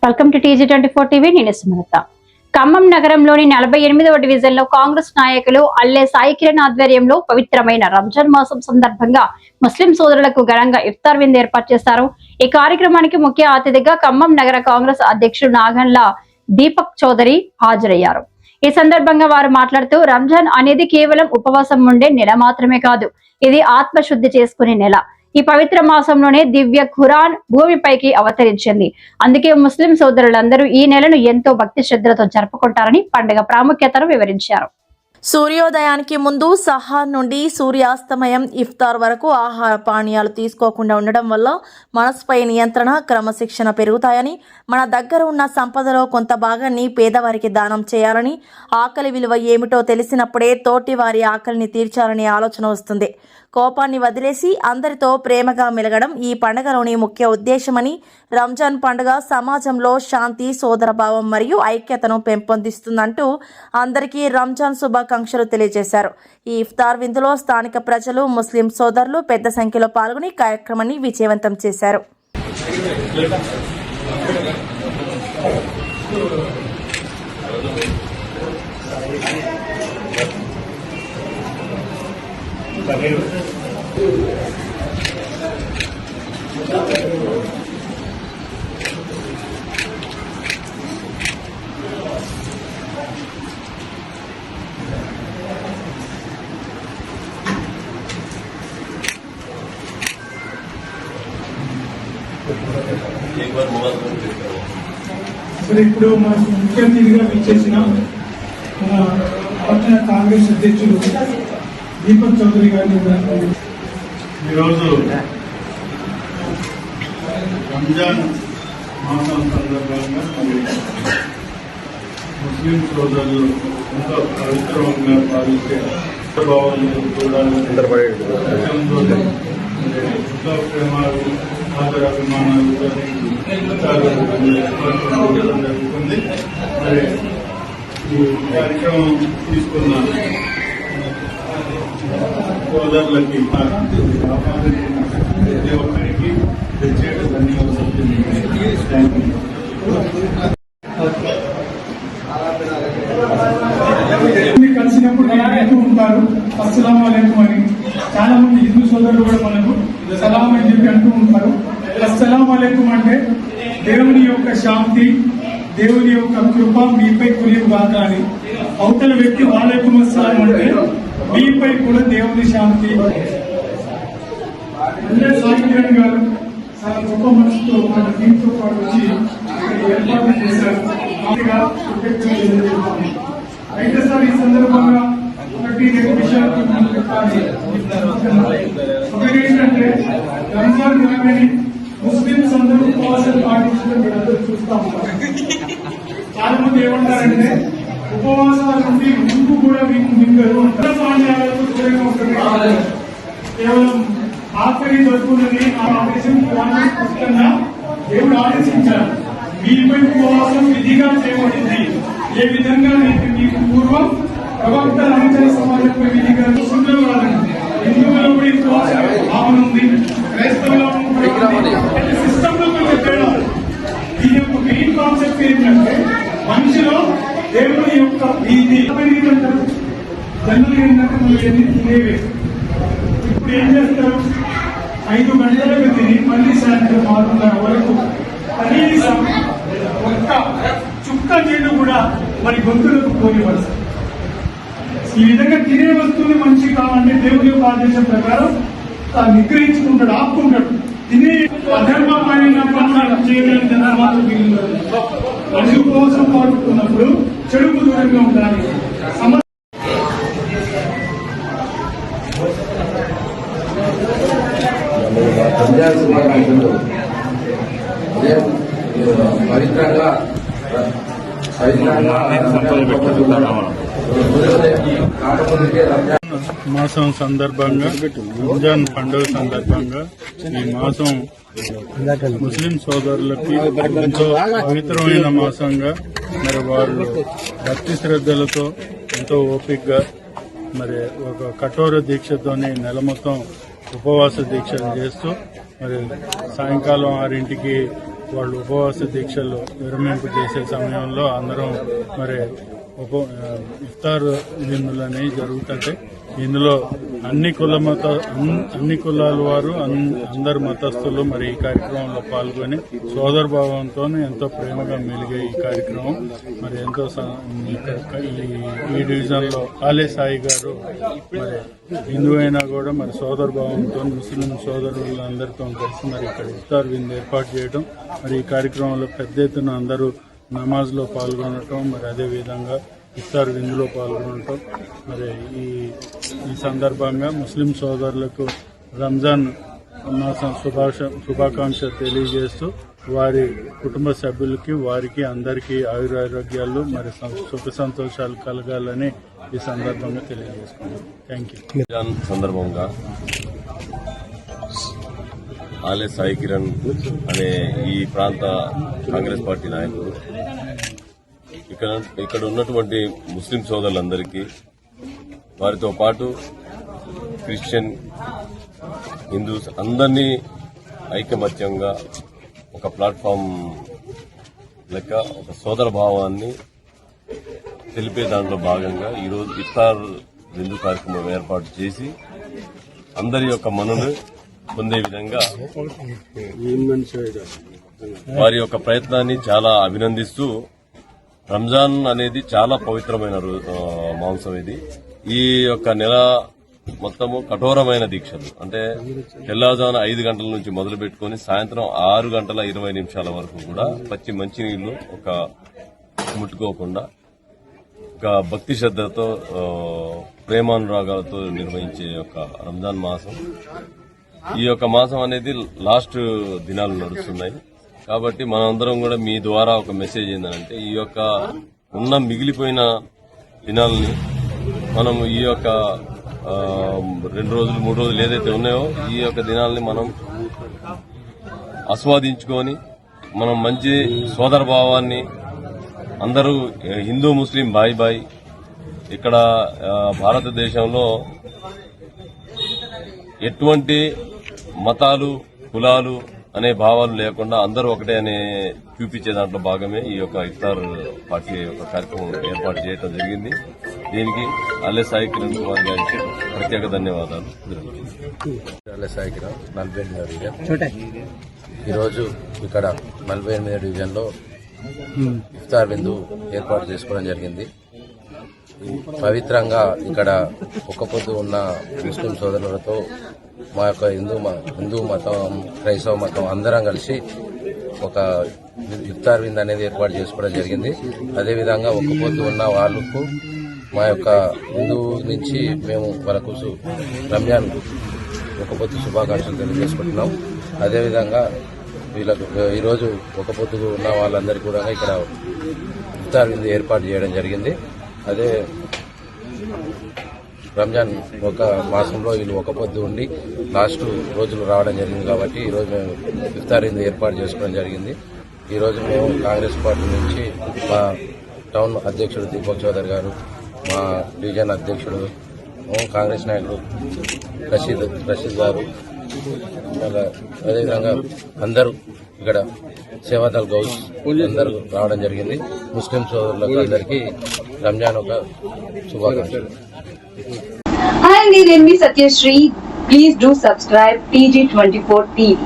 Welcome to TG24 TV. నేను సుమలత. ఖమ్మం నగరంలోని 48వ డివిజన్లో కాంగ్రెస్ నాయకులు అల్లే సాయి కిరణ్ ఆధ్వర్యంలో పవిత్రమైన రంజాన్ మాసం సందర్భంగా ముస్లిం సోదరులకు ఘనంగా ఇఫ్తార్ విందు ఏర్పాటు చేశారు. ఈ కార్యక్రమానికి ముఖ్య అతిథిగా ఖమ్మం నగర కాంగ్రెస్ అధ్యక్షుడు నాగన్ల దీపక్ చౌదరి హాజరయ్యారు. ఈ సందర్భంగా వారు మాట్లాడుతూ, రంజాన్ అనేది కేవలం ఉపవాసం ఉండే నెల మాత్రమే కాదు, ఇది ఆత్మశుద్ధి చేసుకునే నెల. ఈ పవిత్ర మాసంలోనే దివ్య ఖురాన్ భూమిపైకి అవతరించింది. అందుకే ముస్లిం సోదరులందరూ ఈ నెలను ఎంతో భక్తి శ్రద్ధలతో జరుపుకుంటారని పండుగ ప్రాముఖ్యతను వివరించారు. సూర్యోదయానికి ముందు సహార్ నుండి సూర్యాస్తమయం ఇఫ్తార్ వరకు ఆహార పానీయాలు తీసుకోకుండా ఉండడం వల్ల మనసుపై నియంత్రణ, క్రమశిక్షణ పెరుగుతాయని, మన దగ్గర ఉన్న సంపదలో కొంత భాగాన్ని పేదవారికి దానం చేయాలని, ఆకలి విలువ ఏమిటో తెలిసినప్పుడే తోటి వారి ఆకలిని తీర్చాలనే ఆలోచన వస్తుంది. కోపాన్ని వదిలేసి అందరితో ప్రేమగా మెలగడం ఈ పండుగలోని ముఖ్య ఉద్దేశమని, రంజాన్ పండుగ సమాజంలో శాంతి, సోదరభావం మరియు ఐక్యతను పెంపొందిస్తుందంటూ అందరికీ రంజాన్ శుభాకాంక్షలు తెలియజేశారు. ఈ ఇఫ్తార్ విందులో స్థానిక ప్రజలు, ముస్లిం సోదరులు పెద్ద సంఖ్యలో పాల్గొని కార్యక్రమాన్ని విజయవంతం చేశారు. ఇప్పుడు మనకు ముఖ్య అతిథిగా విచ్చేసిన మన పట్టణ కాంగ్రెస్ అధ్యక్షులు దీపక్ చౌదరి గారిని ఈరోజు రంజాన్ మాసం సందర్భంగా ముస్లిం సోదరులు ఎంతో పవిత్రంగా పాలించే భావాలను చూడాలని ఎంతో ప్రేమాలు, ఆదరాభిమానాలతో జరుగుతుంది. మరి ఈ కార్యక్రమం తీసుకున్న సోదరులకి ప్రతి ఒక్కరికి ప్రత్యేక ధన్యవాదాలు. కలిసినప్పుడు అంటూ ఉంటారు అస్సలాము అలైకుం అని. చాలా మంది హిందూ సోదరులు కూడా మనకు సలాం అని చెప్పి అంటూ ఉంటారు. అస్సలాము అలైకుం అంటే దేవుని యొక్క శాంతి, దేవుని యొక్క కృప మీపై కురియుగాక అని. అవతల వ్యక్తి వాలేకుం అస్సలాం అంటే మీపై కూడా దేవుని శాంతి. అల్లే సాయి కిరణ్ గారు చాలా గొప్ప మనసుతో మన టీంతో పాటు వచ్చి ఏర్పాటు చేశారు. అయితే సార్ ఈ సందర్భంగా ఒకటి విషయాలు ఒకటేంటంటే రంజాన్ నెలని ముస్లింస్ అందరూ ఉపవాసాలు పాటించడం మీరందరూ చూస్తా ఉంటారు. చాలా మంది ఏమంటారంటే ఉపవాసాల నుండి ముందు కూడా మీకు మింగరు, పానీయాలకు దూరంగా ఉంటుంది, కేవలం ఆఖరి దొరుకుతుందని ఆ ఆదేశం పుస్తకంగా దేవుడు ఆదేశించారు. మీపై ఉపవాసం విధిగా చేయబడింది. ఏ విధంగా మీకు పూర్వం ప్రవక్త అనుచర సమాజంపై విధిగా శుద్ధం కాదండి. హిందువులో కూడా ఉపవాసం భావన ఉంది, క్రైస్తవులో సిస్టంలో కొంచెం తేడా. దీని యొక్క మెయిన్ కాన్సెప్ట్ ఏంటంటే మనిషిలో దేవుని యొక్క వీధి అంటారు. జనరల్ ఏంటంటే మనం ఎన్ని తినేవే. ఇప్పుడు ఏం చేస్తారు, 5 గంటలకు తిని మళ్ళీ సాయంత్రం 6:30 వరకు కనీసం ఒక్క చుక్క నీళ్లు కూడా మరి గొంతులకు పోనివ్వాలి. ఈ విధంగా తినే వస్తువుని మనిషి కావాలంటే దేవుని యొక్క ఆదేశం ప్రకారం నిగ్రహించుకుంటాడు, ఆపుకుంటాడు. తినే అధర్మమైన పనులు చేయడానికి మాత్రం మనిషి ఉపవాసం పాడుకున్నప్పుడు చెడుకు దూరంగా ఉండాలి. పవిత్రంగా మాసం సందర్భంగా, రంజాన్ పండుగ సందర్భంగా ఈ మాసం ముస్లిం సోదరులకి ఎంతో పవిత్రమైన మాసంగా మరి వాళ్ళు భక్తి శ్రద్ధలతో ఎంతో ఓపికగా మరి ఒక కఠోర దీక్షతోని నెల మొత్తం ఉపవాస దీక్షలు చేస్తూ మరి సాయంకాలం 6ంటికి వాళ్ళు ఉపవాస దీక్షలు విరమింపు చేసే సమయంలో అందరం మరి ఇఫ్తార్ విందులు అనేవి జరుగుతుంటే ఇందులో అన్ని కులాల వారు అందరు మతస్థులు మరి ఈ కార్యక్రమంలో పాల్గొని సోదరభావంతో ఎంతో ప్రేమగా మెలిగే ఈ కార్యక్రమం మరి ఎంతో ఈ డివిజన్ లో ఆలే సాయి గారు మరి హిందూ అయినా కూడా మరి సోదరభావంతో ముస్లిం సోదరులందరితో కలిసి మరి ఇక్కడ ఇఫ్తార్ విందు ఏర్పాటు చేయడం మరి ఈ కార్యక్రమంలో పెద్ద ఎత్తున అందరూ నమాజ్ లో పాల్గొనటం మరి అదే విధంగా ఇఫ్తార్ విందులో పాల్గొనటం మరి ఈ సందర్భంగా ముస్లిం సోదరులకు రంజాన్ మాసం శుభాకాంక్షలు తెలియజేస్తూ వారి కుటుంబ సభ్యులకి వారికి అందరికీ ఆయురారోగ్యాలు మరి సుఖ సంతోషాలు కలగాలని ఈ సందర్భంగా తెలియజేసుకున్నాం. Thank you. సందర్భంగా ఆలే సాయి కిరణ్ అనే ఈ ప్రాంత కాంగ్రెస్ పార్టీ నాయకుడు ఇక్కడ ఉన్నటువంటి ముస్లిం సోదరులందరికీ వారితో పాటు క్రిస్టియన్ హిందూస్ అందరినీ ఐకమత్యంగా ఒక ప్లాట్ఫామ్ లెక్క ఒక సోదర భావాన్ని తెలిపే దాంట్లో భాగంగా ఈరోజు ఇఫ్తార్ విందు కార్యక్రమం ఏర్పాటు చేసి అందరి యొక్క మనును పొందే విధంగా వారి యొక్క ప్రయత్నాన్ని చాలా అభినందిస్తూ రంజాన్ అనేది చాలా పవిత్రమైన మాంసం. ఇది ఈ యొక్క నెల మొత్తము కఠోరమైన దీక్షలు అంటే తెల్లవారుజామున 5 గంటల నుంచి మొదలు పెట్టుకుని సాయంత్రం 6:20 వరకు కూడా పచ్చి మంచినీళ్లు ఒక ముట్టుకోకుండా ఒక భక్తి శ్రద్ధలతో ప్రేమానురాగాలతో నిర్వహించే యొక్క రంజాన్ మాసం. ఈ యొక్క మాసం అనేది లాస్ట్ దినాలు నడుస్తున్నాయి కాబట్టి మనందరం కూడా మీ ద్వారా ఒక మెసేజ్ ఏంటంటే ఈ యొక్క ఉన్న మిగిలిపోయిన దినాలని మనం ఈ యొక్క 2 రోజులు 3 రోజులు ఏదైతే ఉన్నాయో ఈ యొక్క దినాలని మనం ఆస్వాదించుకొని మనం మంచి సోదర భావాన్ని అందరూ హిందూ ముస్లిం బాయ్ ఇక్కడ భారతదేశంలో ఎటువంటి మతాలు కులాలు అనే భావాలు లేకుండా అందరూ ఒకటే అనే చూపించే దాంట్లో భాగమే ఈ యొక్క ఇఫ్తార్ పార్టీ యొక్క కార్యక్రమం ఏర్పాటు చేయడం జరిగింది. దీనికి అల్లె సాయి కిరణ్ కుమార్ గారికి ప్రత్యేక ధన్యవాదాలు. అల్లె సాయి కిరణ్ 48వ డివిజన్. ఈరోజు ఇక్కడ 48వ డివిజన్లో ఇఫ్తార్ విందు ఏర్పాటు చేసుకోవడం జరిగింది. పవిత్రంగా ఇక్కడ ఒక్క పొద్దు ఉన్న ముస్లిం సోదరులతో మా యొక్క హిందూ మతం క్రైస్తవ మతం అందరం కలిసి ఒక ఇఫ్తార్ విందు అనేది ఏర్పాటు చేసుకోవడం జరిగింది. అదేవిధంగా ఒక్క పొద్దు ఉన్న వాళ్ళకు మా యొక్క హిందూ నుంచి మేము వాళ్ళకు రంజాన్ ఒక్క పొద్దు శుభాకాంక్షలు తెలియజేసుకుంటున్నాం. అదేవిధంగా వీళ్ళకు ఈరోజు ఒక్క పొద్దు ఉన్న వాళ్ళందరికీ కూడా ఇక్కడ ఇఫ్తార్ విందు ఏర్పాటు చేయడం జరిగింది. అదే రంజాన్ ఒక మాసంలో వీళ్ళు ఒక పొద్దు ఉండి లాస్ట్ రోజులు రావడం జరిగింది కాబట్టి ఈరోజు మేము ఇఫ్తార్ విందు ఏర్పాటు చేసుకోవడం జరిగింది. ఈరోజు మేము కాంగ్రెస్ పార్టీ నుంచి మా టౌన్ అధ్యక్షుడు దీపక్ చౌదరి గారు, మా డివిజన్ అధ్యక్షుడు కాంగ్రెస్ నాయకుడు రషీద్ గారు, అదేవిధంగా అందరూ ఇక్కడ సేవాదల్ గౌస్ అందరూ రావడం జరిగింది. ముస్లిం సోదరులకు అందరికీ రంజాన్ ఒక శుభాకాంక్షలు. Hi, నేను Satyashree. Please do subscribe TG24 TV.